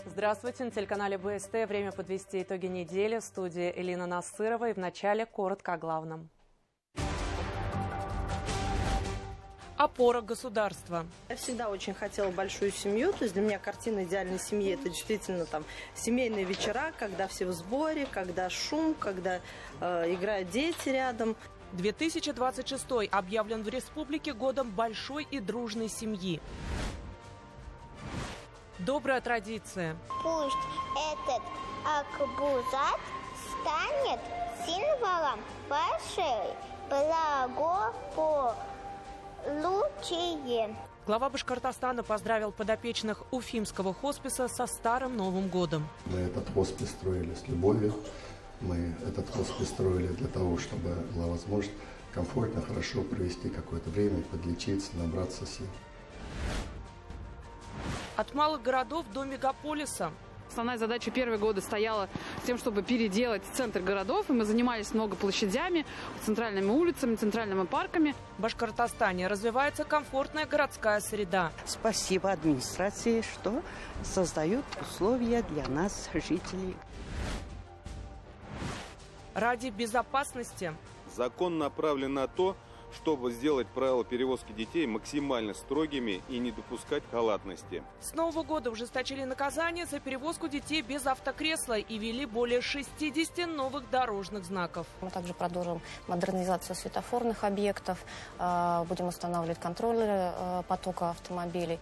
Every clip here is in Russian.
Здравствуйте, на телеканале БСТ. Время подвести итоги недели. В студии Элина Насырова. И вначале коротко о главном. Опора государства. Я всегда очень хотела большую семью. То есть для меня картина идеальной семьи — это действительно там семейные вечера, когда все в сборе, когда шум, когда играют дети рядом. 2026 объявлен в республике годом большой и дружной семьи. Добрая традиция. Пусть этот арбузат станет символом вашей благополучия. Глава Башкортостана поздравил подопечных Уфимского хосписа со Старым Новым годом. Мы этот хоспис строили с любовью. Мы этот хоспис строили для того, чтобы была возможность комфортно, хорошо провести какое-то время, подлечиться, набраться сил. От малых городов до мегаполиса. Основная задача первые годы стояла тем, чтобы переделать центр городов, и мы занимались много площадями, центральными улицами, центральными парками. В Башкортостане развивается комфортная городская среда. Спасибо администрации, что создают условия для нас, жителей. Ради безопасности. Закон направлен на то, чтобы сделать правила перевозки детей максимально строгими и не допускать халатности. С Нового года ужесточили наказание за перевозку детей без автокресла и ввели более 60 новых дорожных знаков. Мы также продолжим модернизацию светофорных объектов, будем устанавливать контроллеры потока автомобилей.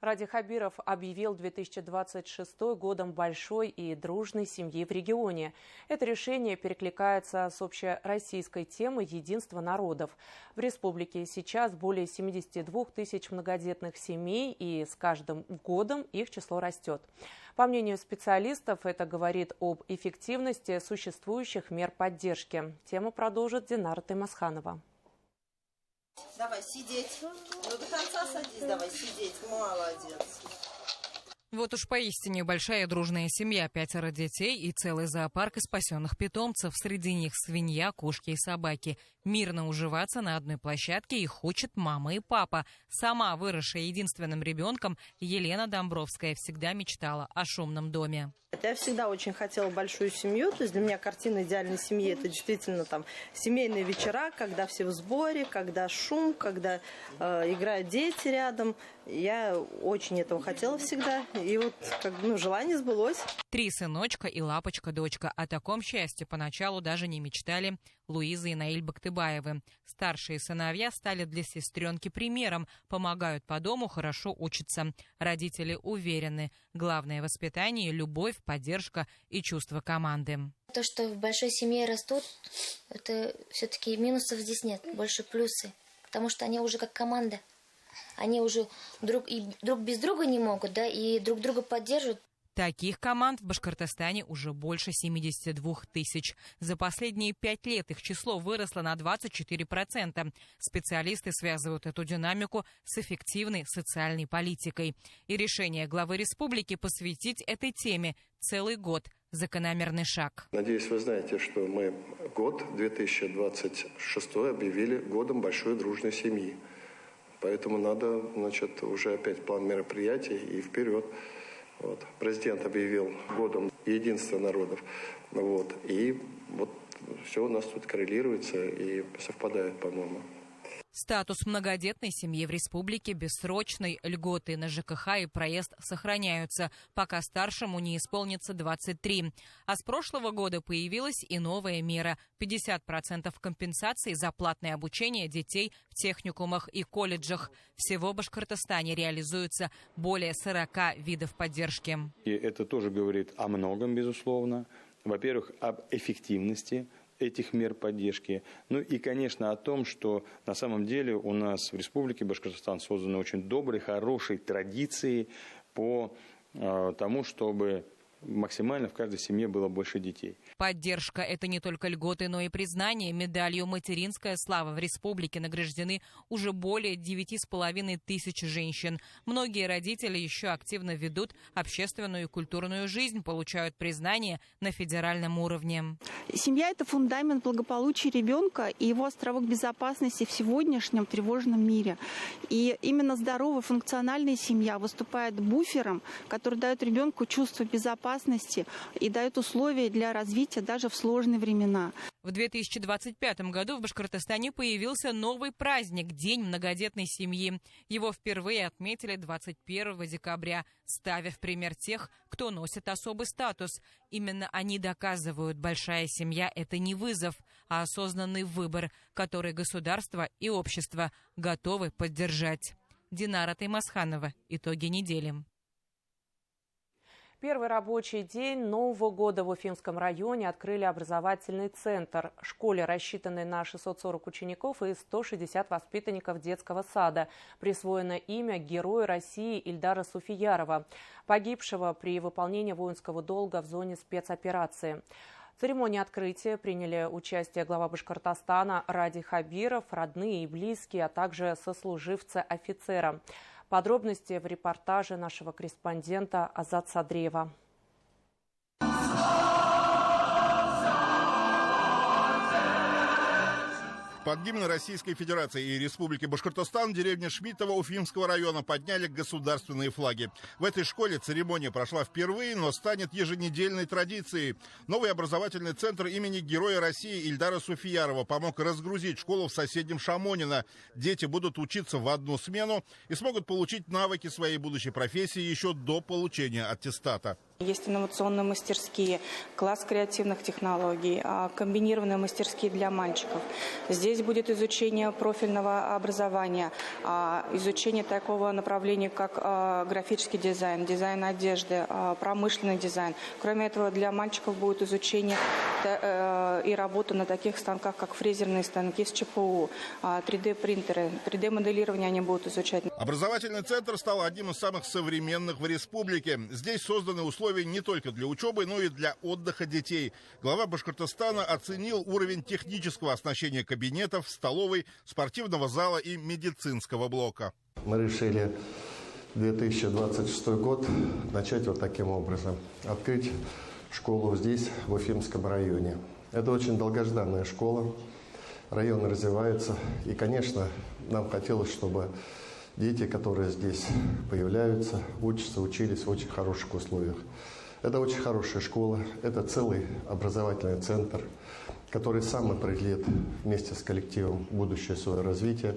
Ради Хабиров объявил 2026 годом большой и дружной семьи в регионе. Это решение перекликается с общероссийской темой единства народов. В республике сейчас более 72 тысяч многодетных семей, и с каждым годом их число растет. По мнению специалистов, это говорит об эффективности существующих мер поддержки. Тему продолжит Динара Таймасханова. Давай сидеть. Ну до конца садись, давай сидеть. Молодец. Вот уж поистине большая дружная семья, 5 детей и целый зоопарк из спасенных питомцев. Среди них свинья, кошки и собаки. Мирно уживаться на одной площадке их учат мама и папа. Сама, выросшая единственным ребенком, Елена Домбровская всегда мечтала о шумном доме. Я всегда очень хотела большую семью. То есть для меня картина идеальной семьи — это действительно там семейные вечера, когда все в сборе, когда шум, когда играют дети рядом. Я очень этого хотела всегда. И вот желание сбылось. 3 сыночка и лапочка-дочка. О таком счастье поначалу даже не мечтали Луиза и Наиль Бактыбаевы. Старшие сыновья стали для сестренки примером, помогают по дому, хорошо учатся. Родители уверены, главное воспитание — любовь, поддержка и чувство команды. То, что в большой семье растут, это все-таки минусов здесь нет, больше плюсы. Потому что они уже как команда. Они уже друг без друга не могут, да, и друг друга поддерживают. Таких команд в Башкортостане уже больше 72 тысяч. За последние 5 лет их число выросло на 24%. Специалисты связывают эту динамику с эффективной социальной политикой. И решение главы республики посвятить этой теме целый год – закономерный шаг. Надеюсь, вы знаете, что мы год 2026 объявили годом большой дружной семьи. Поэтому надо, уже опять план мероприятий и вперед. Вот. Президент объявил годом единства народов. И все у нас тут коррелируется и совпадает, по-моему. Статус многодетной семьи в республике бессрочный, льготы на ЖКХ и проезд сохраняются, пока старшему не исполнится 23. А с прошлого года появилась и новая мера – 50% компенсации за платное обучение детей в техникумах и колледжах. Всего в Башкортостане реализуется более 40 видов поддержки. И это тоже говорит о многом, безусловно. Во-первых, об эффективности этих мер поддержки. И, конечно, о том, что на самом деле у нас в Республике Башкортостан созданы очень добрые, хорошие традиции по тому, чтобы максимально в каждой семье было больше детей. Поддержка – это не только льготы, но и признание. Медалью «Материнская слава» в республике награждены уже более 9,5 тысяч женщин. Многие родители еще активно ведут общественную и культурную жизнь, получают признание на федеральном уровне. Семья – это фундамент благополучия ребенка и его островок безопасности в сегодняшнем тревожном мире. И именно здоровая функциональная семья выступает буфером, который дает ребенку чувство безопасности и дает условия для развития даже в сложные времена. В 2025 году в Башкортостане появился новый праздник – День многодетной семьи. Его впервые отметили 21 декабря, ставя в пример тех, кто носит особый статус. Именно они доказывают, большая семья – это не вызов, а осознанный выбор, который государство и общество готовы поддержать. Динара Таймасханова. Итоги недели. Первый рабочий день Нового года в Уфимском районе открыли образовательный центр. Школе, рассчитанной на 640 учеников и 160 воспитанников детского сада, присвоено имя Героя России Ильдара Суфиярова, погибшего при выполнении воинского долга в зоне спецоперации. В церемонии открытия приняли участие глава Башкортостана Ради Хабиров, родные и близкие, а также сослуживцы офицера. Подробности в репортаже нашего корреспондента Азат Садриева. Под гимны Российской Федерации и Республики Башкортостан деревня Шмидтово Уфимского района подняли государственные флаги. В этой школе церемония прошла впервые, но станет еженедельной традицией. Новый образовательный центр имени Героя России Ильдара Суфиярова помог разгрузить школу в соседнем Шамонино. Дети будут учиться в одну смену и смогут получить навыки своей будущей профессии еще до получения аттестата. Есть инновационные мастерские, класс креативных технологий, комбинированные мастерские для мальчиков. Здесь будет изучение профильного образования, изучение такого направления, как графический дизайн, дизайн одежды, промышленный дизайн. Кроме этого, для мальчиков будет изучение и работа на таких станках, как фрезерные станки с ЧПУ, 3D-принтеры, 3D-моделирование они будут изучать. Образовательный центр стал одним из самых современных в республике. Здесь созданы условия не только для учебы, но и для отдыха детей. Глава Башкортостана оценил уровень технического оснащения кабинетов, столовой, спортивного зала и медицинского блока. Мы решили 2026 год начать вот таким образом. Открыть школу здесь, в Уфимском районе. Это очень долгожданная школа. Район развивается. И, конечно, нам хотелось, чтобы дети, которые здесь появляются, учатся, учились в очень хороших условиях. Это очень хорошая школа, это целый образовательный центр, который сам определит вместе с коллективом будущее свое развитие.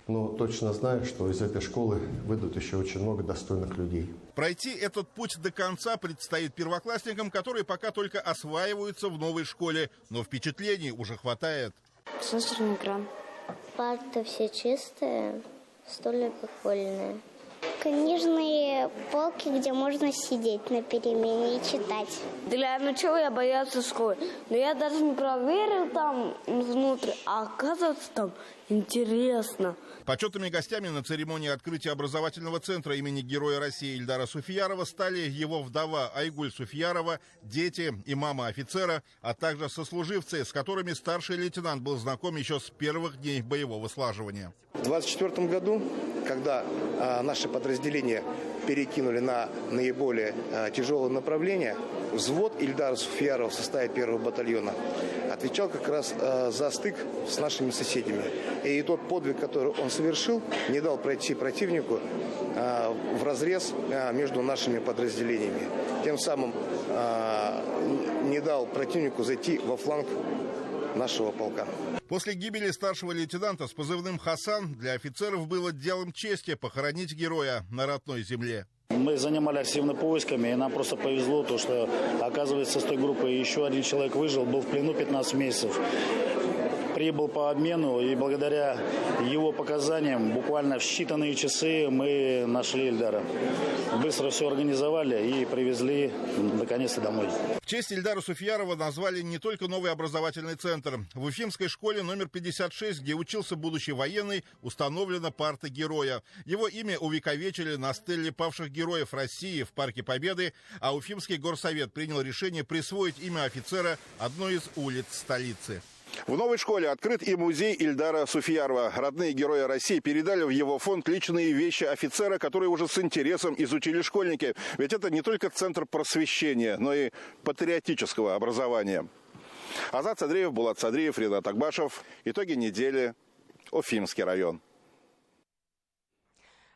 Но точно знаю, что из этой школы выйдут еще очень много достойных людей. Пройти этот путь до конца предстоит первоклассникам, которые пока только осваиваются в новой школе. Но впечатлений уже хватает. Сенсорный экран. Парты все чистые. Стулья прикольные. Книжные полки, где можно сидеть на перемене и читать. Для начала я боялся школы, но я даже не проверил там внутрь, а оказывается там интересно. Почетными гостями на церемонии открытия образовательного центра имени Героя России Ильдара Суфиярова стали его вдова Айгуль Суфиярова, дети и мама офицера, а также сослуживцы, с которыми старший лейтенант был знаком еще с первых дней боевого слаживания. В 2024 году, когда наши подразделения перекинули на наиболее тяжелое направление, взвод Ильдара Суфиярова в составе 1-го батальона отвечал как раз за стык с нашими соседями. И тот подвиг, который он совершил, не дал пройти противнику в разрез между нашими подразделениями. Тем самым не дал противнику зайти во фланг нашего полка. После гибели старшего лейтенанта с позывным «Хасан» для офицеров было делом чести похоронить героя на родной земле. Мы занимали активно поисками, и нам просто повезло, то, что, оказывается, с той группой еще один человек выжил, был в плену 15 месяцев. прибыл по обмену, и благодаря его показаниям буквально в считанные часы мы нашли Ильдара. Быстро все организовали и привезли наконец-то домой. В честь Ильдара Суфьярова назвали не только новый образовательный центр. В Уфимской школе номер 56, где учился будущий военный, установлена парта героя. Его имя увековечили на стеле павших героев России в Парке Победы, а Уфимский горсовет принял решение присвоить имя офицера одной из улиц столицы. В новой школе открыт и музей Ильдара Суфьярова. Родные герои России передали в его фонд личные вещи офицера, которые уже с интересом изучили школьники. Ведь это не только центр просвещения, но и патриотического образования. Азат Садриев, Булат Садриев, Ринат Акбашев. Итоги недели. Уфимский район.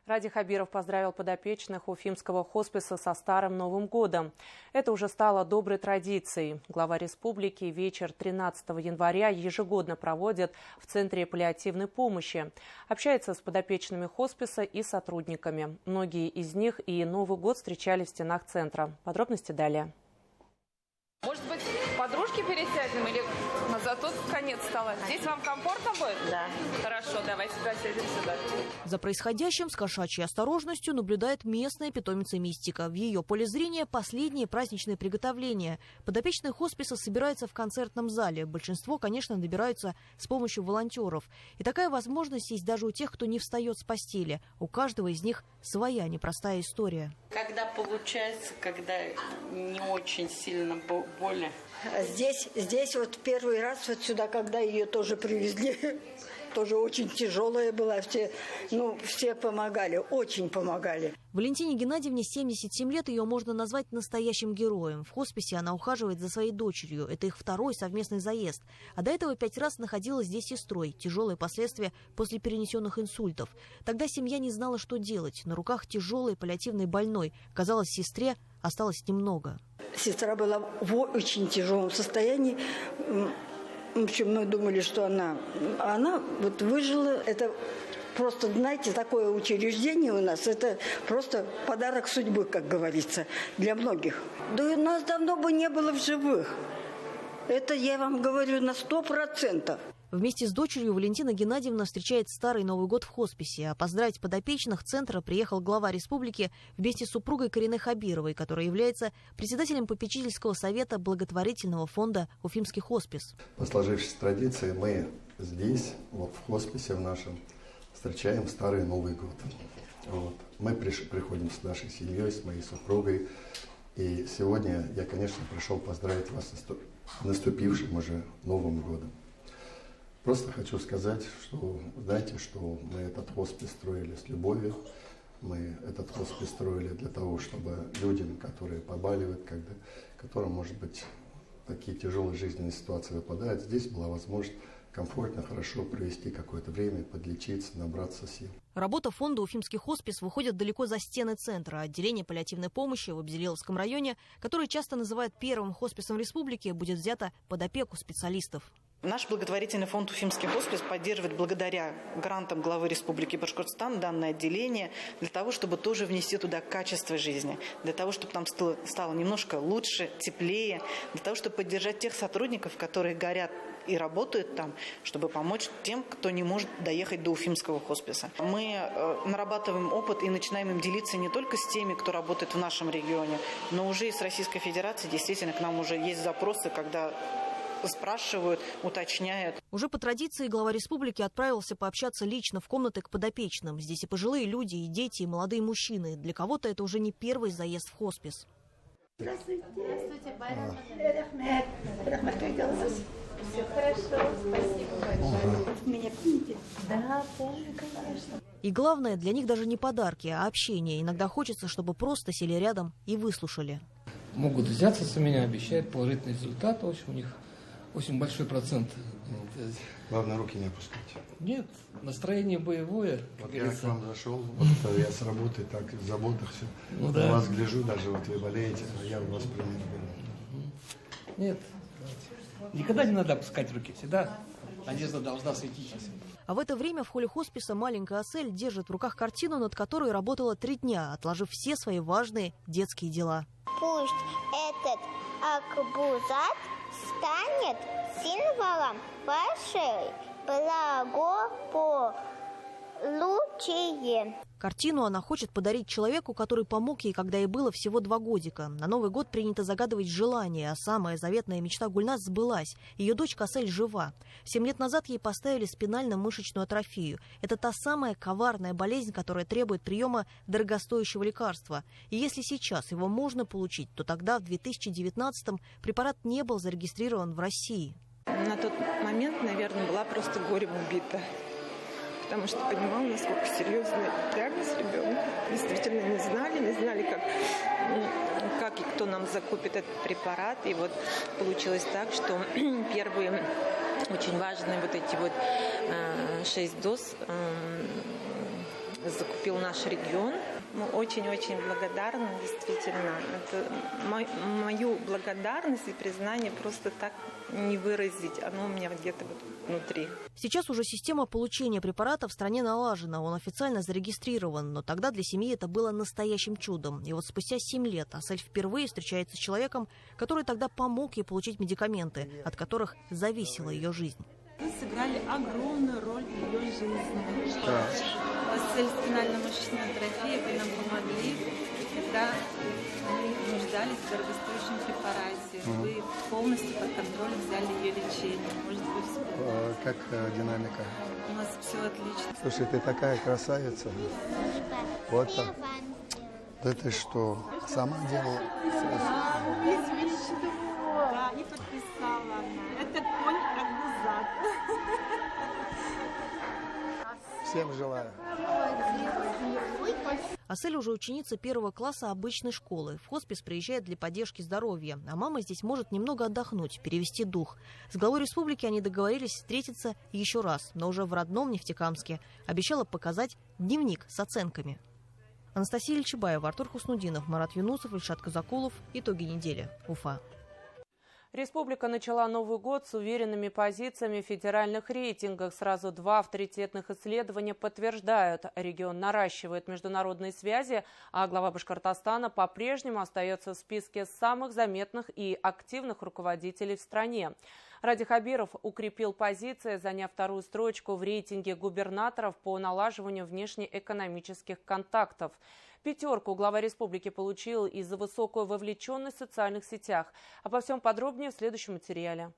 Ради Хабиров поздравил подопечных Уфимского хосписа со Старым Новым годом. Это уже стало доброй традицией. Глава республики вечер 13 января ежегодно проводит в Центре паллиативной помощи. Общается с подопечными хосписа и сотрудниками. Многие из них и Новый год встречали в стенах центра. Подробности далее. Может быть, подружки пересядем или за тот конец стола? Здесь вам комфортно будет? Да. Хорошо, давайте присядем сюда. За происходящим с кошачьей осторожностью наблюдает местная питомица Мистика. В ее поле зрения последние праздничные приготовления. Подопечные хосписа собираются в концертном зале. Большинство, конечно, добираются с помощью волонтеров. И такая возможность есть даже у тех, кто не встает с постели. У каждого из них своя непростая история. Когда получается, когда не очень сильно больно. Здесь вот первый раз вот сюда, когда ее тоже привезли, тоже очень тяжелая была. Все помогали, очень помогали. Валентине Геннадьевне 77 лет, ее можно назвать настоящим героем. В хосписе она ухаживает за своей дочерью. Это их второй совместный заезд. А до этого 5 раз находилась здесь сестрой. Тяжелые последствия после перенесенных инсультов. Тогда семья не знала, что делать. На руках тяжелой паллиативной больной. Казалось, сестре осталось немного. Сестра была в очень тяжелом состоянии. В общем, мы думали, что она вот выжила. Это просто, знаете, такое учреждение у нас. Это просто подарок судьбы, как говорится, для многих. Да у нас давно бы не было в живых. Это я вам говорю на 100%. Вместе с дочерью Валентина Геннадьевна встречает Старый Новый год в хосписе. А поздравить подопечных центра приехал глава республики вместе с супругой Кариной Хабировой, которая является председателем попечительского совета благотворительного фонда «Уфимский хоспис». По сложившейся традиции мы здесь, вот в хосписе в нашем, встречаем Старый Новый год. Вот. Мы приходим с нашей семьей, с моей супругой. И сегодня я, конечно, пришел поздравить вас с наступившим уже Новым годом. Просто хочу сказать, что, знаете, что мы этот хоспис строили с любовью. Мы этот хоспис строили для того, чтобы людям, которые побаливают, которым, может быть, такие тяжелые жизненные ситуации выпадают, здесь была возможность комфортно, хорошо провести какое-то время, подлечиться, набраться сил. Работа фонда «Уфимский хоспис» выходит далеко за стены центра. Отделение паллиативной помощи в Абзелиловском районе, которое часто называют первым хосписом республики, будет взято под опеку специалистов. Наш благотворительный фонд «Уфимский хоспис» поддерживает благодаря грантам главы Республики Башкортостан данное отделение для того, чтобы тоже внести туда качество жизни, для того, чтобы там стало немножко лучше, теплее, для того, чтобы поддержать тех сотрудников, которые горят и работают там, чтобы помочь тем, кто не может доехать до Уфимского хосписа. Мы нарабатываем опыт и начинаем им делиться не только с теми, кто работает в нашем регионе, но уже и с Российской Федерацией. Действительно, к нам уже есть запросы, когда спрашивают, уточняют. Уже по традиции глава республики отправился пообщаться лично в комнаты к подопечным. Здесь и пожилые люди, и дети, и молодые мужчины. Для кого-то это уже не первый заезд в хоспис. Здравствуйте. Здравствуйте, Все хорошо, спасибо большое. Меня помните? Да, помню, конечно. И главное, для них даже не подарки, а общение. Иногда хочется, чтобы просто сели рядом и выслушали. Могут взяться с меня, обещают положительный результат. В общем, у них очень большой процент. Главное, руки не опускать. Нет, настроение боевое. Вот я к вам зашел, вот я с работы, так, в заботах все. Ну, да. На вас гляжу, даже вот вы болеете, а я у вас пример беру. Нет, никогда не надо опускать руки, всегда надежда должна светить. А в это время в холле хосписа маленькая Асель держит в руках картину, над которой работала 3 дня, отложив все свои важные детские дела. Пусть этот акбузат станет символом вашей благополучия. Картину она хочет подарить человеку, который помог ей, когда ей было всего 2 годика. На Новый год принято загадывать желания, а самая заветная мечта Гульназ сбылась. Ее дочка Асель жива. 7 лет назад ей поставили спинально-мышечную атрофию. Это та самая коварная болезнь, которая требует приема дорогостоящего лекарства. И если сейчас его можно получить, то тогда, в 2019-м, препарат не был зарегистрирован в России. На тот момент, наверное, была просто горем убита. Потому что понимала, насколько серьезный диагноз ребенка. Действительно не знали, как и кто нам закупит этот препарат. И вот получилось так, что первые очень важные вот эти вот 6 доз закупил наш регион. Мы очень-очень благодарны, действительно. Это мою благодарность и признание просто так не выразить. Оно у меня где-то вот внутри. Сейчас уже система получения препарата в стране налажена. Он официально зарегистрирован. Но тогда для семьи это было настоящим чудом. И вот спустя 7 лет Асель впервые встречается с человеком, который тогда помог ей получить медикаменты, от которых зависела ее жизнь. Вы сыграли огромную роль в ее жизни. Да. Асель спинально-мышечной атрофии, вы нам помогли, когда мы нуждались в дорогостоящем препарате. Вы полностью под контроль взяли ее лечение. Может, вы вспомните? Как динамика? У нас все отлично. Слушай, ты такая красавица. Вот так. Да ты что, сама делала? Да, и подписала она. Это конь Аргузат. Всем желаю. Асель уже ученица 1 класса обычной школы. В хоспис приезжает для поддержки здоровья. А мама здесь может немного отдохнуть, перевести дух. С главой республики они договорились встретиться еще раз, но уже в родном Нефтекамске. Обещала показать дневник с оценками. Анастасия Ильчебаева, Артур Хуснудинов, Марат Юнусов, Ильшат Казакулов. Итоги недели. Уфа. Республика начала Новый год с уверенными позициями в федеральных рейтингах. Сразу 2 авторитетных исследования подтверждают, регион наращивает международные связи, а глава Башкортостана по-прежнему остается в списке самых заметных и активных руководителей в стране. Ради Хабиров укрепил позиции, заняв 2-ю строчку в рейтинге губернаторов по налаживанию внешнеэкономических контактов. 5 глава республики получил из-за высокой вовлеченности в социальных сетях. Обо всем подробнее в следующем материале.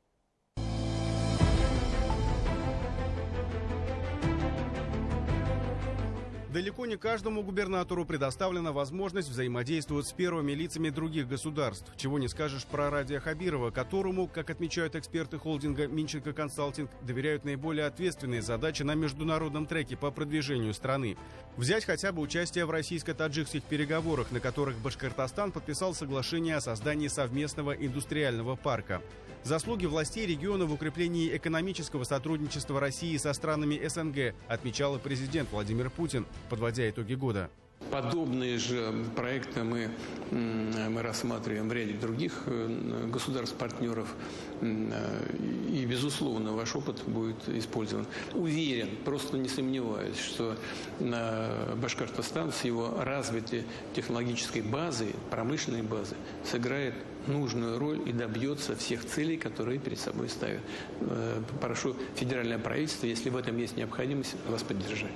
Далеко не каждому губернатору предоставлена возможность взаимодействовать с первыми лицами других государств. Чего не скажешь про Радия Хабирова, которому, как отмечают эксперты холдинга Минченко Консалтинг, доверяют наиболее ответственные задачи на международном треке по продвижению страны. Взять хотя бы участие в российско-таджикских переговорах, на которых Башкортостан подписал соглашение о создании совместного индустриального парка. Заслуги властей региона в укреплении экономического сотрудничества России со странами СНГ отмечал и президент Владимир Путин, подводя итоги года. Подобные же проекты мы рассматриваем в ряде других государств-партнеров. И, безусловно, ваш опыт будет использован. Уверен, просто не сомневаюсь, что Башкортостан с его развитой технологической базой, промышленной базой, сыграет нужную роль и добьется всех целей, которые перед собой ставит. Прошу федеральное правительство, если в этом есть необходимость, вас поддержать.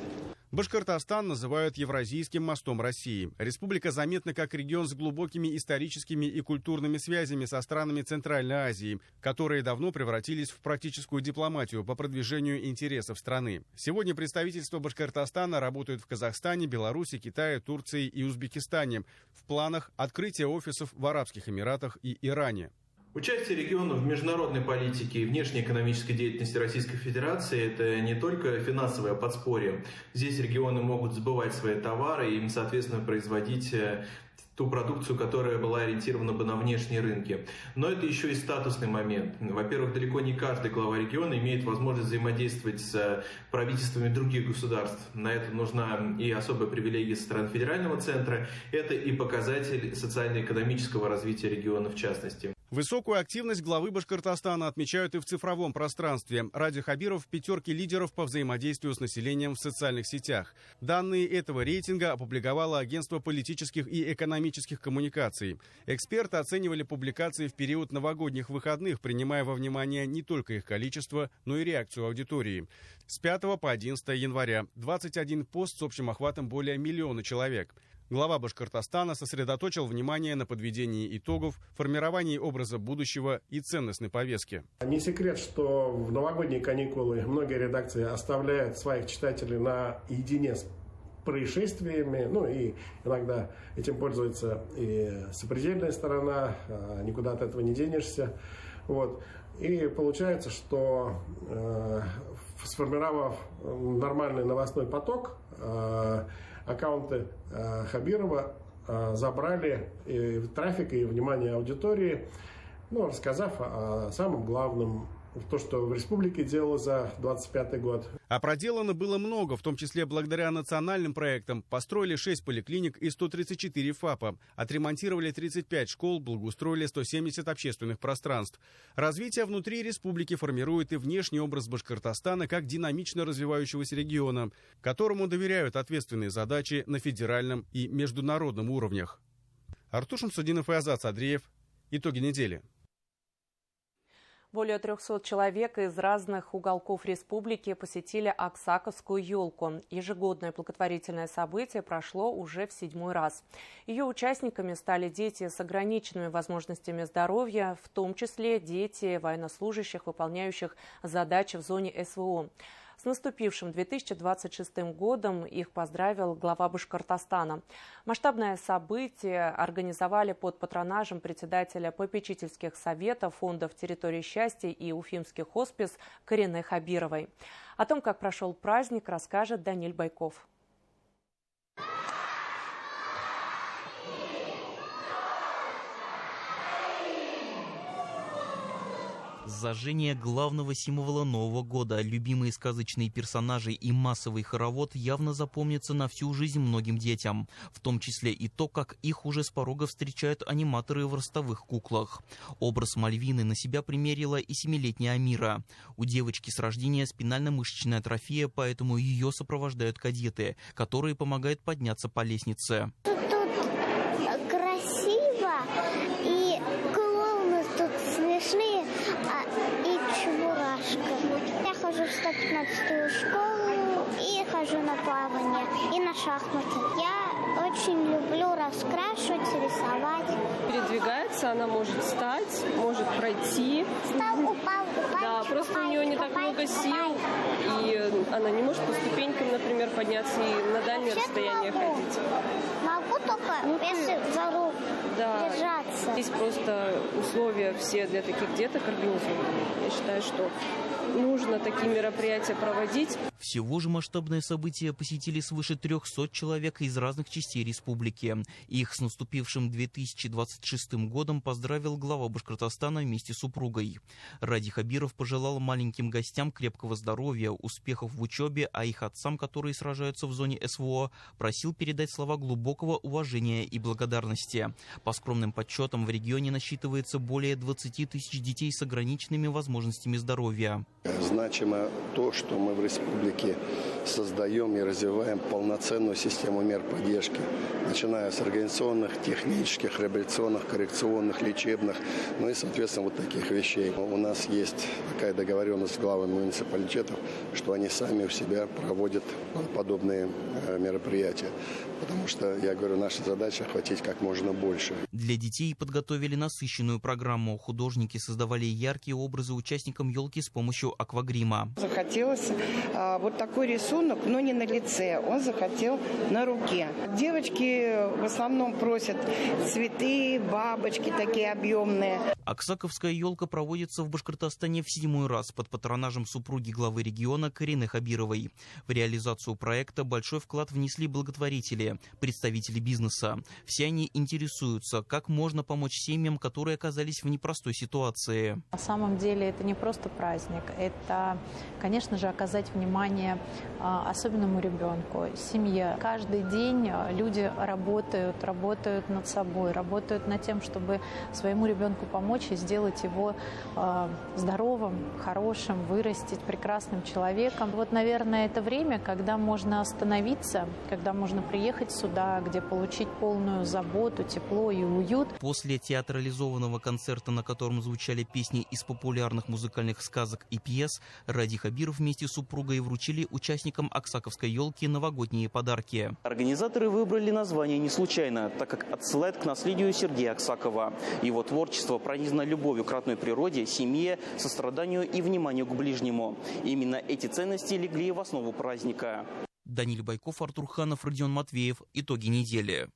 Башкортостан называют Евразийским мостом России. Республика заметна как регион с глубокими историческими и культурными связями со странами Центральной Азии, которые давно превратились в практическую дипломатию по продвижению интересов страны. Сегодня представительства Башкортостана работают в Казахстане, Беларуси, Китае, Турции и Узбекистане. В планах открытие офисов в Арабских Эмиратах и Иране. Участие региона в международной политике и внешнеэкономической деятельности Российской Федерации – это не только финансовое подспорье. Здесь регионы могут сбывать свои товары и, соответственно, производить ту продукцию, которая была ориентирована бы на внешние рынки. Но это еще и статусный момент. Во-первых, далеко не каждый глава региона имеет возможность взаимодействовать с правительствами других государств. На это нужна и особая привилегия со стороны федерального центра. Это и показатель социально-экономического развития региона в частности. Высокую активность главы Башкортостана отмечают и в цифровом пространстве. Ради Хабиров в пятерке лидеров по взаимодействию с населением в социальных сетях. Данные этого рейтинга опубликовало Агентство политических и экономических коммуникаций. Эксперты оценивали публикации в период новогодних выходных, принимая во внимание не только их количество, но и реакцию аудитории. С 5 по 11 января 21 пост с общим охватом более 1 миллиона человек. Глава Башкортостана сосредоточил внимание на подведении итогов, формировании образа будущего и ценностной повестки. Не секрет, что в новогодние каникулы многие редакции оставляют своих читателей наедине с происшествиями, и иногда этим пользуется и сопредельная сторона, никуда от этого не денешься. И получается, что сформировав нормальный новостной поток, аккаунты Хабирова забрали и трафик, и внимание аудитории, рассказав о самом главном, то, что в республике делалось за 25-й год. А проделано было много, в том числе благодаря национальным проектам. Построили 6 поликлиник и 134 ФАПа, отремонтировали 35 школ, благоустроили 170 общественных пространств. Развитие внутри республики формирует и внешний образ Башкортостана как динамично развивающегося региона, которому доверяют ответственные задачи на федеральном и международном уровнях. Артур Шамсудинов и Азат Садриев. Итоги недели. Более 300 человек из разных уголков республики посетили Аксаковскую елку. Ежегодное благотворительное событие прошло уже в 7-й раз. Ее участниками стали дети с ограниченными возможностями здоровья, в том числе дети военнослужащих, выполняющих задачи в зоне СВО. С наступившим 2026 годом их поздравил глава Башкортостана. Масштабное событие организовали под патронажем председателя попечительских советов фондов территории счастья и уфимский хоспис Карины Хабировой. О том, как прошел праздник, расскажет Даниль Байков. Зажжение главного символа Нового года, любимые сказочные персонажи и массовый хоровод явно запомнятся на всю жизнь многим детям. В том числе и то, как их уже с порога встречают аниматоры в ростовых куклах. Образ Мальвины на себя примерила и 7-летняя Амира. У девочки с рождения спинально-мышечная атрофия, поэтому ее сопровождают кадеты, которые помогают подняться по лестнице. Тут красиво, и клоуны тут смешные. И Чебурашка. Я хожу в 115-ю школу и хожу на плавание, и на шахматы. Я очень люблю раскрашивать, рисовать. Передвигается, она может встать, может пройти. Упал. Да, просто у нее не так много сил, и она не может по ступенькам, например, подняться и на дальние расстояния ходить. Могу только, если за руку держаться. Здесь просто условия все для таких деток организованы. Я считаю, что нужно такие мероприятия проводить. Всего же масштабное событие посетили свыше 300 человек из разных частей республики. Их с наступившим 2026 годом поздравил глава Башкортостана вместе с супругой. Ради Хабиров пожелал маленьким гостям крепкого здоровья, успехов в учебе, а их отцам, которые сражаются в зоне СВО, просил передать слова глубокого уважения и благодарности. По скромным подсчетам, в регионе насчитывается более 20 тысяч детей с ограниченными возможностями здоровья. Значимо то, что мы в республике создаем и развиваем полноценную систему мер поддержки, начиная с организационных, технических, реабилитационных, коррекционных, лечебных, и, соответственно, вот таких вещей. У нас есть такая договоренность с главами муниципалитетов, что они сами у себя проводят подобные мероприятия. Потому что, я говорю, наша задача охватить как можно больше. Для детей подготовили насыщенную программу. Художники создавали яркие образы участникам елки с помощью аквагрима. Захотелось вот такой рисунок, но не на лице, он захотел на руке. Девочки в основном просят цветы, бабочки такие объемные. Аксаковская елка проводится в Башкортостане в 7-й раз под патронажем супруги главы региона Карины Хабировой. В реализацию проекта большой вклад внесли благотворители, представители бизнеса. Все они интересуются, как можно помочь семьям, которые оказались в непростой ситуации. На самом деле это не просто праздник, это, конечно же, оказать внимание особенному ребенку, семье. Каждый день люди работают над собой, работают над тем, чтобы своему ребенку помочь. помочь и сделать его здоровым, хорошим, вырастить прекрасным человеком. Вот, наверное, это время, когда можно остановиться, когда можно приехать сюда, где получить полную заботу, тепло и уют. После театрализованного концерта, на котором звучали песни из популярных музыкальных сказок и пьес, Ради Хабиров вместе с супругой вручили участникам Аксаковской елки новогодние подарки. Организаторы выбрали название не случайно, так как отсылает к наследию Сергея Аксакова. Его творчество пронизано любовью к родной природе, семье, состраданию и вниманию к ближнему. Именно эти ценности легли в основу праздника. Даниил Байков, Артур Ханов, Родион Матвеев. Итоги недели.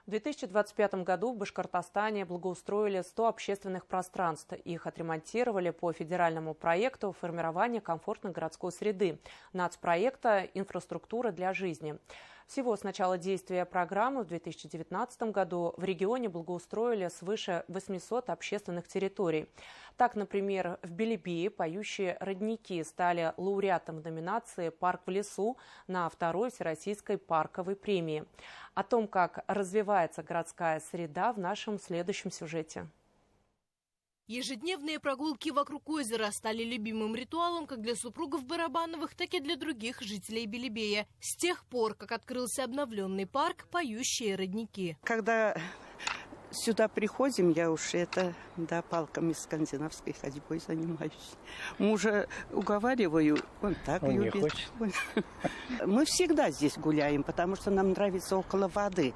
В 2025 году в Башкортостане благоустроили 100 общественных пространств. Их отремонтировали по федеральному проекту формирования комфортной городской среды, нацпроекта «Инфраструктура для жизни». Всего с начала действия программы в 2019 году в регионе благоустроили свыше 800 общественных территорий. Так, например, в Белебее поющие родники стали лауреатом номинации «Парк в лесу» на 2-й Всероссийской парковой премии. О том, как развивается городская среда, в нашем следующем сюжете. Ежедневные прогулки вокруг озера стали любимым ритуалом как для супругов Барабановых, так и для других жителей Белебея. С тех пор, как открылся обновленный парк «Поющие родники». Когда сюда приходим, я уж палками скандинавской ходьбой занимаюсь. Мужа уговариваю, он так любит. Мы всегда здесь гуляем, потому что нам нравится около воды.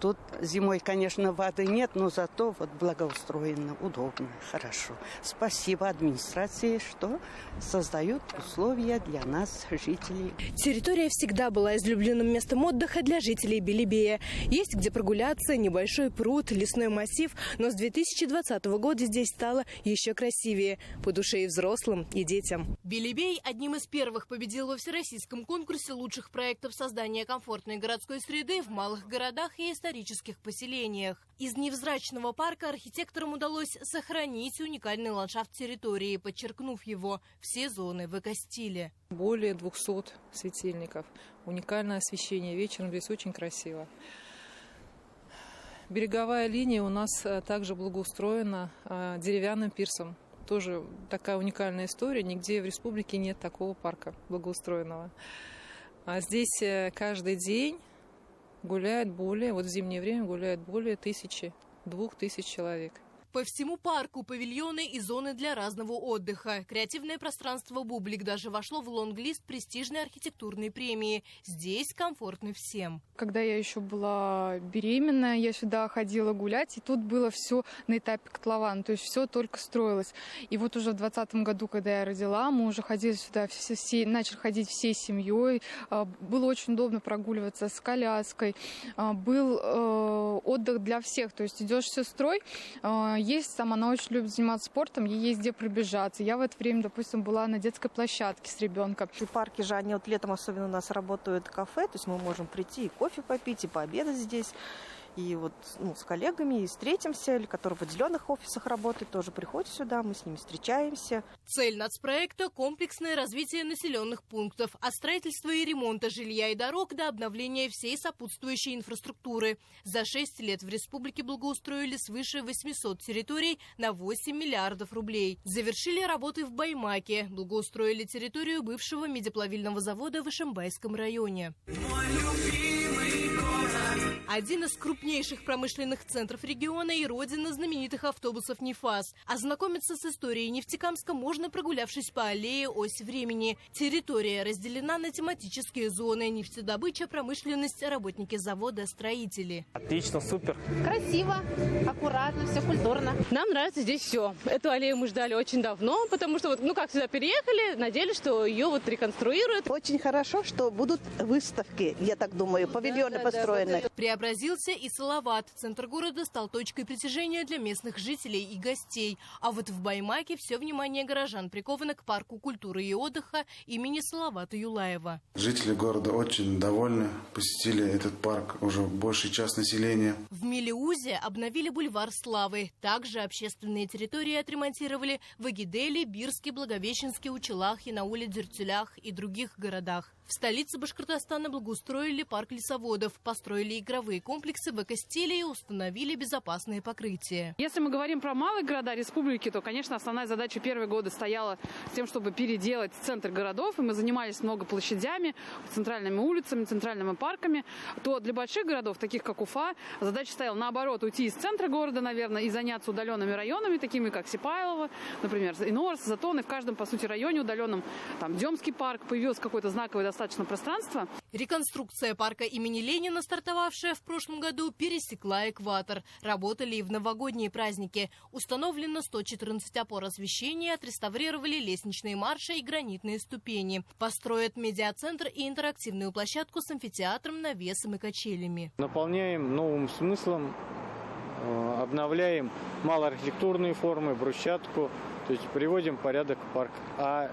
Тут зимой, конечно, воды нет, но зато благоустроено, удобно, хорошо. Спасибо администрации, что создают условия для нас, жителей. Территория всегда была излюбленным местом отдыха для жителей Белебея. Есть где прогуляться, небольшой пруд, лесной массив, но с 2020 года здесь стало еще красивее, по душе и взрослым, и детям. Белебей одним из первых победил во всероссийском конкурсе лучших проектов создания комфортной городской среды в малых городах и исторических поселениях. Из невзрачного парка архитекторам удалось сохранить уникальный ландшафт территории, подчеркнув его все зоны в эко-стиле. Более 200 светильников. Уникальное освещение. Вечером здесь очень красиво. Береговая линия у нас также благоустроена деревянным пирсом. Тоже такая уникальная история. Нигде в республике нет такого парка благоустроенного. А здесь каждый день гуляет в зимнее время гуляет более 2000 человек. По всему парку павильоны и зоны для разного отдыха. Креативное пространство «Бублик» даже вошло в лонг-лист престижной архитектурной премии. Здесь комфортно всем. Когда я еще была беременная, я сюда ходила гулять, и тут было все на этапе котлована, то есть все только строилось. И вот уже в 2020 году, когда я родила, мы уже ходили сюда, начали ходить всей семьей. Было очень удобно прогуливаться с коляской. Был отдых для всех, то есть идешь с сестрой, есть там, она очень любит заниматься спортом, ей есть где пробежаться. Я в это время, допустим, была на детской площадке с ребенком. В парке же они летом особенно у нас работают кафе, то есть мы можем прийти и кофе попить, и пообедать здесь. И с коллегами и встретимся, или которые в отделенных офисах работают, тоже приходят сюда, мы с ними встречаемся. Цель нацпроекта – комплексное развитие населенных пунктов, от строительства и ремонта жилья и дорог до обновления всей сопутствующей инфраструктуры. За 6 лет в республике благоустроили свыше 800 территорий на 8 миллиардов рублей. Завершили работы в Баймаке, благоустроили территорию бывшего медиплавильного завода в Ишимбайском районе. Один из крупнейших промышленных центров региона и родина знаменитых автобусов «Нефас». Ознакомиться с историей Нефтекамска можно, прогулявшись по аллее «Ось времени». Территория разделена на тематические зоны: нефтедобыча, промышленность, работники завода, строители. Отлично, супер. Красиво, аккуратно, все культурно. Нам нравится здесь все. Эту аллею мы ждали очень давно, потому что как сюда переехали, надеялись, что ее реконструируют. Очень хорошо, что будут выставки, я так думаю, павильоны построены. Преобразился и Салават. Центр города стал точкой притяжения для местных жителей и гостей. А вот в Баймаке все внимание горожан приковано к парку культуры и отдыха имени Салавата Юлаева. Жители города очень довольны, посетили этот парк уже больший час населения. В Мелеузе обновили бульвар Славы. Также общественные территории отремонтировали в Агиделе, Бирске, Благовещенске, Учелахе, Науле, Дюртюлях и других городах. В столице Башкортостана благоустроили парк лесоводов. По построили игровые комплексы в эко-стиле и установили безопасные покрытия. Если мы говорим про малые города республики, то, конечно, основная задача первые годы стояла с тем, чтобы переделать центр городов, и мы занимались много площадями, центральными улицами, центральными парками. То для больших городов, таких как Уфа, задача стояла наоборот уйти из центра города, наверное, и заняться удаленными районами, такими как Сипайлово, например, Инорс, Затон, и в каждом, по сути, районе удаленном, там, Демский парк, появилось какое-то знаковое достаточно пространство. Реконструкция парка имени Ленина, стартовавшая в прошлом году, пересекла экватор. Работали и в новогодние праздники. Установлено 114 опор освещения, отреставрировали лестничные марши и гранитные ступени. Построят медиацентр и интерактивную площадку с амфитеатром, навесом и качелями. Наполняем новым смыслом, обновляем малоархитектурные формы, брусчатку, то есть приводим в порядок парк. А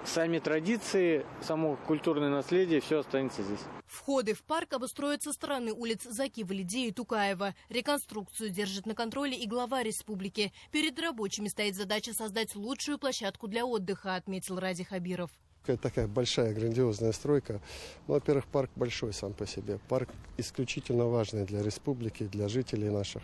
сами традиции, само культурное наследие, все останется здесь. Входы в парк обустроят со стороны улиц Закива-Лидея и Тукаева. Реконструкцию держит на контроле и глава республики. Перед рабочими стоит задача создать лучшую площадку для отдыха, отметил Ради Хабиров. Это такая большая, грандиозная стройка. Ну, во-первых, парк большой сам по себе. Парк исключительно важный для республики, для жителей наших.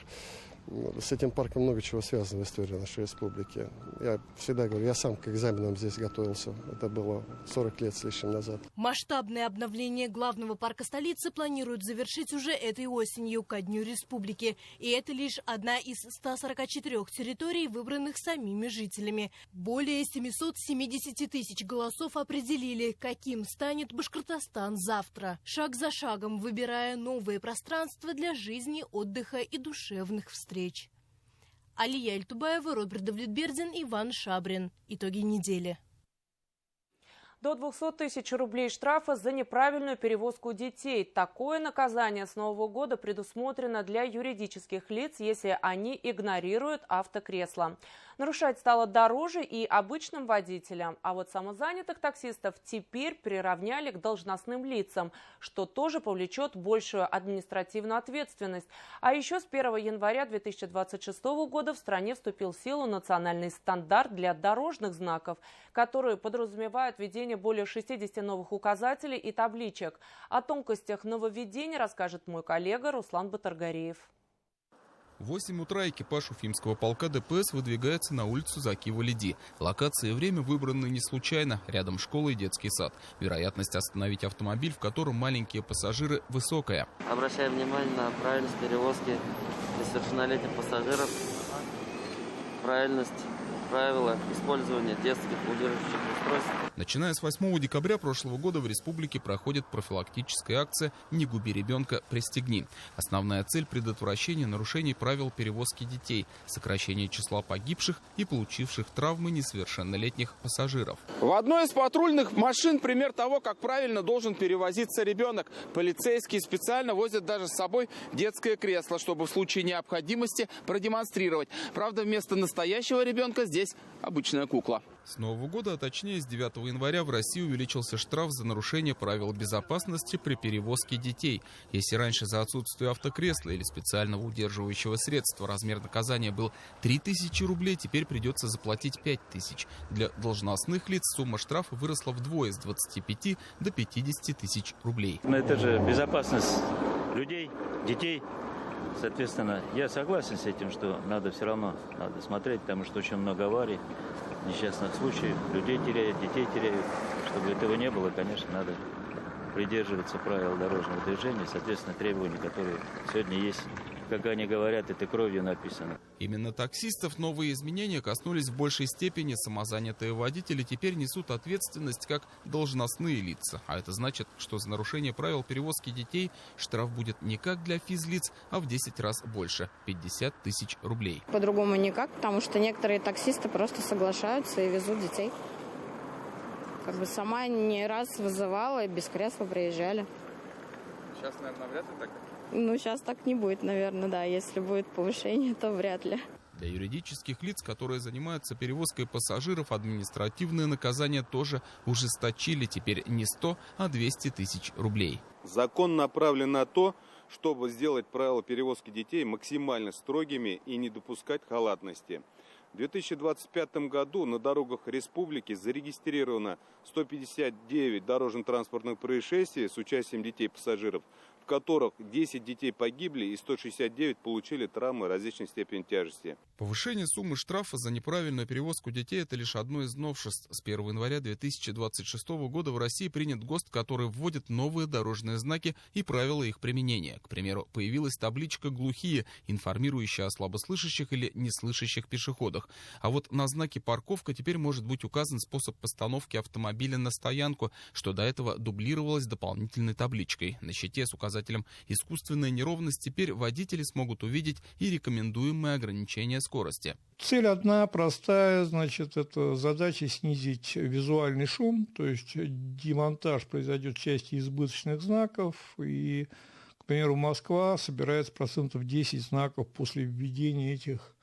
С этим парком много чего связано в истории нашей республики. Я всегда говорю, я сам к экзаменам здесь готовился. Это было 40 лет с лишним назад. Масштабное обновление главного парка столицы планируют завершить уже этой осенью, ко Дню Республики. И это лишь одна из 144 территорий, выбранных самими жителями. Более 770 тысяч голосов определили, каким станет Башкортостан завтра. Шаг за шагом выбирая новые пространства для жизни, отдыха и душевных встреч. Алия Эльтубаева, Роберт Давлетбердин, Иван Шабрин. Итоги недели. До 200 тысяч рублей штрафа за неправильную перевозку детей. Такое наказание с Нового года предусмотрено для юридических лиц, если они игнорируют автокресла. Нарушать стало дороже и обычным водителям, а вот самозанятых таксистов теперь приравняли к должностным лицам, что тоже повлечет большую административную ответственность. А еще с 1 января 2026 года в стране вступил в силу национальный стандарт для дорожных знаков, который подразумевает введение более 60 новых указателей и табличек. О тонкостях нововведения расскажет мой коллега Руслан Батаргариев. В 8 утра экипаж Уфимского полка ДПС выдвигается на улицу Закива-Лиди. Локация и время выбраны не случайно. Рядом школа и детский сад. Вероятность остановить автомобиль, в котором маленькие пассажиры, высокая. Обращаем внимание на правильность перевозки несовершеннолетних пассажиров, правильность правила использования детских удерживающих устройств. Начиная с 8 декабря прошлого года в республике проходит профилактическая акция «Не губи ребенка, пристегни». Основная цель – предотвращение нарушений правил перевозки детей, сокращение числа погибших и получивших травмы несовершеннолетних пассажиров. В одной из патрульных машин пример того, как правильно должен перевозиться ребенок. Полицейские специально возят даже с собой детское кресло, чтобы в случае необходимости продемонстрировать. Правда, вместо настоящего ребенка здесь обычная кукла. С Нового года, а точнее с 9 января, в России увеличился штраф за нарушение правил безопасности при перевозке детей. Если раньше за отсутствие автокресла или специального удерживающего средства размер наказания был 3000 рублей, теперь придется заплатить 5000. Для должностных лиц сумма штрафа выросла вдвое, с 25 до 50 тысяч рублей. Но это же безопасность людей, детей. Соответственно, я согласен с этим, что надо все равно смотреть, потому что очень много аварий, несчастных случаев, людей теряют, детей теряют. Чтобы этого не было, конечно, надо придерживаться правил дорожного движения, соответственно, требований, которые сегодня есть. Как они говорят, это кровью написано. Именно таксистов новые изменения коснулись в большей степени. Самозанятые водители теперь несут ответственность как должностные лица. А это значит, что за нарушение правил перевозки детей штраф будет не как для физлиц, а в 10 раз больше – 50 тысяч рублей. По-другому никак, потому что некоторые таксисты просто соглашаются и везут детей. Как бы сама не раз вызывала и без кресла приезжали. Сейчас, наверное, вряд ли так? Ну, сейчас так не будет, наверное, да. Если будет повышение, то вряд ли. Для юридических лиц, которые занимаются перевозкой пассажиров, административные наказания тоже ужесточили. Теперь не 100, а 200 тысяч рублей. Закон направлен на то, чтобы сделать правила перевозки детей максимально строгими и не допускать халатности. В 2025 году на дорогах республики зарегистрировано 159 дорожно-транспортных происшествий с участием детей-пассажиров, в которых 10 детей погибли и 169 получили травмы различной степени тяжести. Повышение суммы штрафа за неправильную перевозку детей – это лишь одно из новшеств. С 1 января 2026 года в России принят ГОСТ, который вводит новые дорожные знаки и правила их применения. К примеру, появилась табличка «Глухие», информирующая о слабослышащих или неслышащих пешеходах. А вот на знаке «Парковка» теперь может быть указан способ постановки автомобиля на стоянку, что до этого дублировалось дополнительной табличкой. На щите с указателем «Искусственная неровность» теперь водители смогут увидеть и рекомендуемые ограничения скорости. Цель одна, простая, значит, это задача снизить визуальный шум, то есть демонтаж произойдет части избыточных знаков, и, к примеру, Москва собирается 10% знаков после введения этих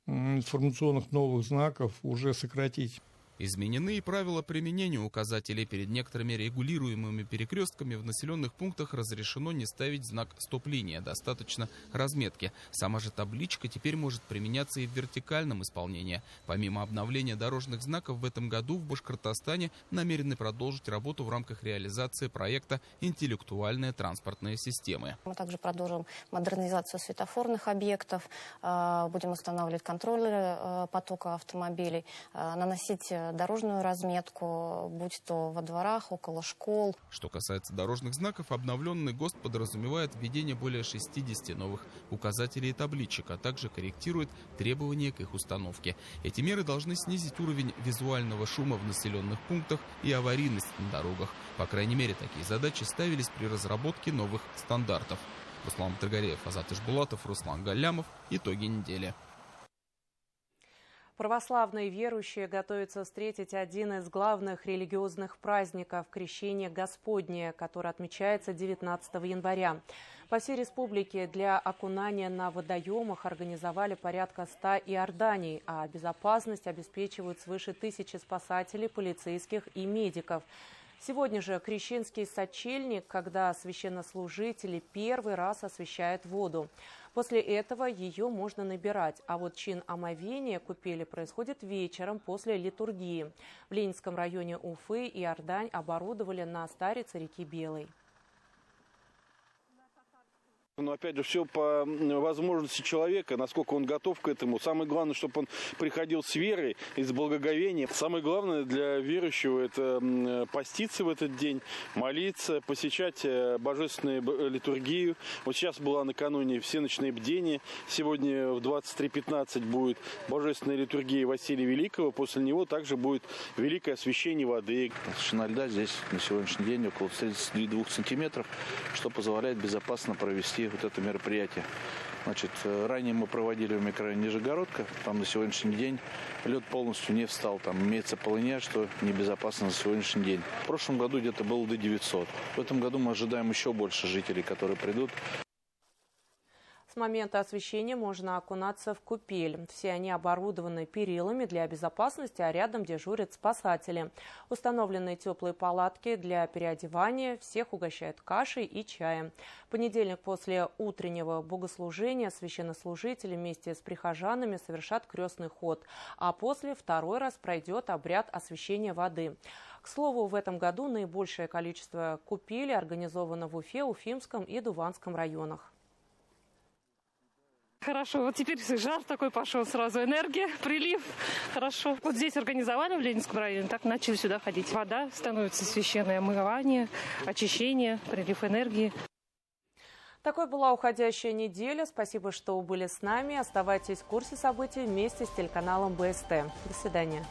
информационных новых знаков уже сократить. Изменены и правила применения указателей. Перед некоторыми регулируемыми перекрестками в населенных пунктах разрешено не ставить знак «Стоп-линия», достаточно разметки. Сама же табличка теперь может применяться и в вертикальном исполнении. Помимо обновления дорожных знаков, в этом году в Башкортостане намерены продолжить работу в рамках реализации проекта «Интеллектуальные транспортные системы». Мы также продолжим модернизацию светофорных объектов, будем устанавливать контроллеры потока автомобилей, наносить дорожную разметку, будь то во дворах, около школ. Что касается дорожных знаков, обновленный ГОСТ подразумевает введение более 60 новых указателей и табличек, а также корректирует требования к их установке. Эти меры должны снизить уровень визуального шума в населенных пунктах и аварийность на дорогах. По крайней мере, такие задачи ставились при разработке новых стандартов. Руслан Тагареев, Азат Ишбулатов, Руслан Галямов. Итоги недели. Православные верующие готовятся встретить один из главных религиозных праздников – Крещение Господне, который отмечается 19 января. По всей республике для окунания на водоемах организовали порядка 100 иорданий, а безопасность обеспечивают свыше 1000 спасателей, полицейских и медиков. Сегодня же крещенский сочельник, когда священнослужители первый раз освящают воду. После этого ее можно набирать, а вот чин омовения купели происходит вечером после литургии. В Ленинском районе Уфы иордань оборудовали на старице реки Белой. Но опять же, все по возможности человека, насколько он готов к этому. Самое главное, чтобы он приходил с верой и с благоговением. Самое главное для верующего – это поститься в этот день, молиться, посещать божественную литургию. Вот сейчас была накануне всеночное бдение. Сегодня в 23:15 будет божественная литургия Василия Великого. После него также будет великое освящение воды. Толщина льда здесь на сегодняшний день около 32 сантиметров, что позволяет безопасно провести вот это мероприятие. Значит, ранее мы проводили в микрорайоне Нижегородка. Там на сегодняшний день лед полностью не встал. Там имеется полыня, что небезопасно на сегодняшний день. В прошлом году где-то было до 900. В этом году мы ожидаем еще больше жителей, которые придут. С момента освещения можно окунаться в купель. Все они оборудованы перилами для безопасности, а рядом дежурят спасатели. Установлены теплые палатки для переодевания, всех угощают кашей и чаем. В понедельник после утреннего богослужения священнослужители вместе с прихожанами совершат крестный ход, а после второй раз пройдет обряд освящения воды. К слову, в этом году наибольшее количество купелей организовано в Уфе, Уфимском и Дуванском районах. Хорошо, вот теперь жар такой пошел, сразу энергия, прилив, хорошо. Вот здесь организовали в Ленинском районе, так начали сюда ходить. Вода становится священное омывание, очищение, прилив энергии. Такой была уходящая неделя. Спасибо, что были с нами. Оставайтесь в курсе событий вместе с телеканалом БСТ. До свидания.